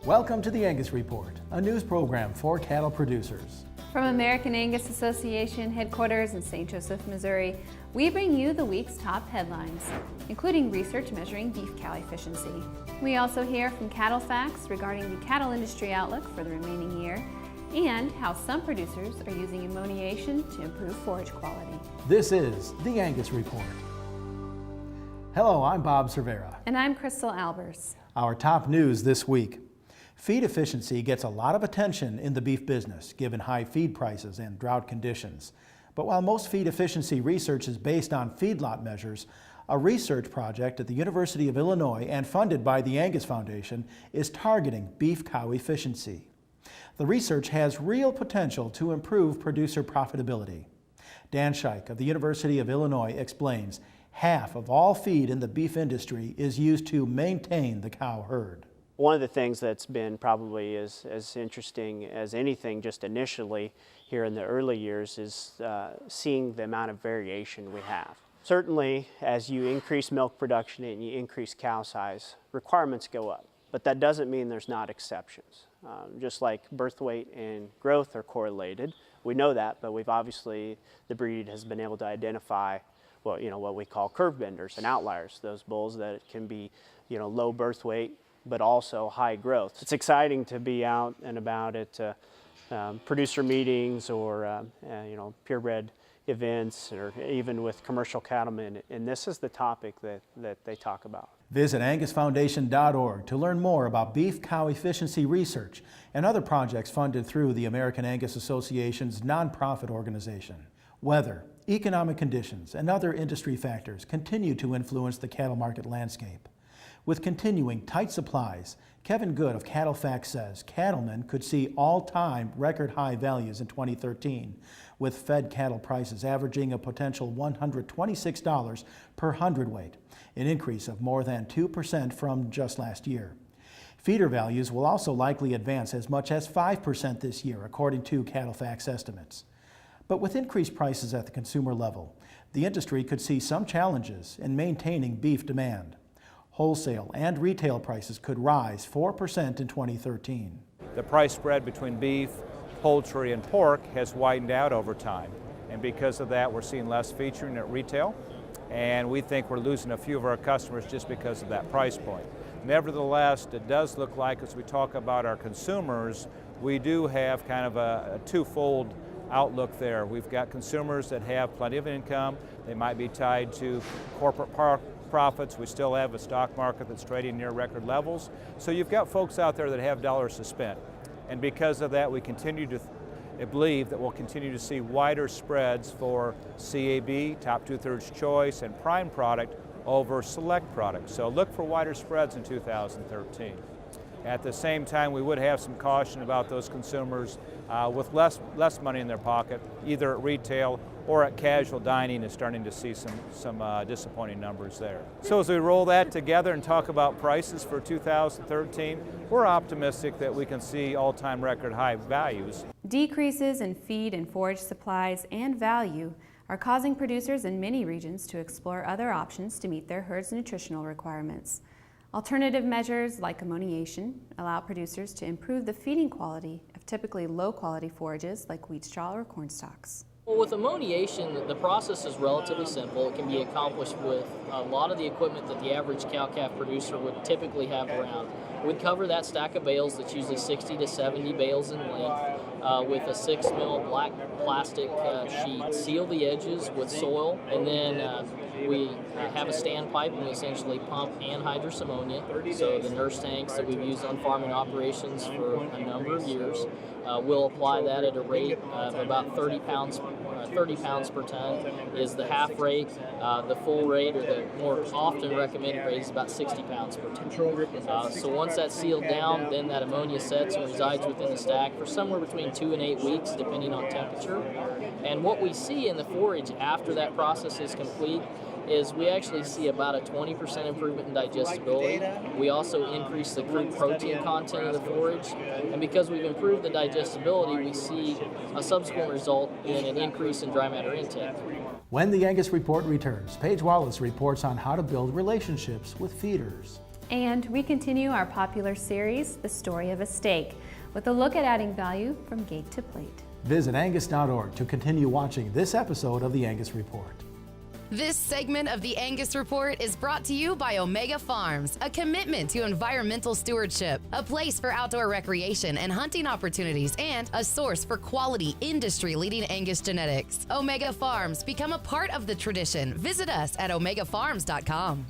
Welcome to the Angus Report, a news program for cattle producers. From American Angus Association headquarters in St. Joseph, Missouri, we bring you the week's top headlines, including research measuring beef cow efficiency. We also hear from CattleFax regarding the cattle industry outlook for the remaining year and how some producers are using ammoniation to improve forage quality. This is the Angus Report. Hello, I'm Bob Cervera. And I'm Crystal Albers. Our top news this week. Feed efficiency gets a lot of attention in the beef business, given high feed prices and drought conditions. But while most feed efficiency research is based on feedlot measures, a research project at the University of Illinois and funded by the Angus Foundation is targeting beef cow efficiency. The research has real potential to improve producer profitability. Dan Scheich of the University of Illinois explains half of all feed in the beef industry is used to maintain the cow herd. One of the things that's been probably as interesting as anything just initially here in the early years is seeing the amount of variation we have. Certainly, as you increase milk production and you increase cow size, requirements go up. But that doesn't mean there's not exceptions. Just like birth weight and growth are correlated, we know that, but we've obviously, the breed has been able to identify what we call curve benders and outliers, those bulls that can be low birth weight, but also high growth. It's exciting to be out and about at producer meetings or purebred events, or even with commercial cattlemen, and this is the topic that they talk about. Visit angusfoundation.org to learn more about beef cow efficiency research and other projects funded through the American Angus Association's nonprofit organization. Weather, economic conditions, and other industry factors continue to influence the cattle market landscape. With continuing tight supplies, Kevin Good of CattleFax says cattlemen could see all-time record high values in 2013, with fed cattle prices averaging a potential $126 per hundredweight, an increase of more than 2% from just last year. Feeder values will also likely advance as much as 5% this year, according to CattleFax estimates. But with increased prices at the consumer level, the industry could see some challenges in maintaining beef demand. Wholesale and retail prices could rise 4% in 2013. The price spread between beef, poultry, and pork has widened out over time. And because of that, we're seeing less featuring at retail. And we think we're losing a few of our customers just because of that price point. Nevertheless, it does look like, as we talk about our consumers, we do have kind of a twofold outlook there. We've got consumers that have plenty of income. They might be tied to corporate profits. We still have a stock market that's trading near record levels. So you've got folks out there that have dollars to spend. And because of that, we continue to believe that we'll continue to see wider spreads for CAB, top two-thirds choice, and prime product over select products. So look for wider spreads in 2013. At the same time, we would have some caution about those consumers with less money in their pocket, either at retail or at casual dining, is starting to see some disappointing numbers there. So as we roll that together and talk about prices for 2013, we're optimistic that we can see all-time record high values. Decreases in feed and forage supplies and value are causing producers in many regions to explore other options to meet their herd's nutritional requirements. Alternative measures like ammoniation allow producers to improve the feeding quality of typically low-quality forages like wheat straw or corn stalks. Well, with ammoniation, the process is relatively simple. It can be accomplished with a lot of the equipment that the average cow-calf producer would typically have around. We'd cover that stack of bales that's usually 60 to 70 bales in length with a 6 mil black plastic sheet, seal the edges with soil, and then we have a standpipe and we essentially pump anhydrous ammonia, so the nurse tanks that we've used on farming operations for a number of years. We'll apply that at a rate of about 30 pounds per ton is the half rate. The full rate, or the more often recommended rate, is about 60 pounds per ton. So once that's sealed down, then that ammonia sets and resides within the stack for somewhere between 2 and 8 weeks, depending on temperature. And what we see in the forage after that process is complete is we actually see about a 20% improvement in digestibility. We also increase the crude protein content of the forage, and because we've improved the digestibility, we see a subsequent result in an increase in dry matter intake. When the Angus Report returns, Paige Wallace reports on how to build relationships with feeders. And we continue our popular series, The Story of a Steak, with a look at adding value from gate to plate. Visit Angus.org to continue watching this episode of the Angus Report. This segment of the Angus Report is brought to you by Omega Farms, a commitment to environmental stewardship, a place for outdoor recreation and hunting opportunities, and a source for quality, industry-leading Angus genetics. Omega Farms, become a part of the tradition. Visit us at omegafarms.com.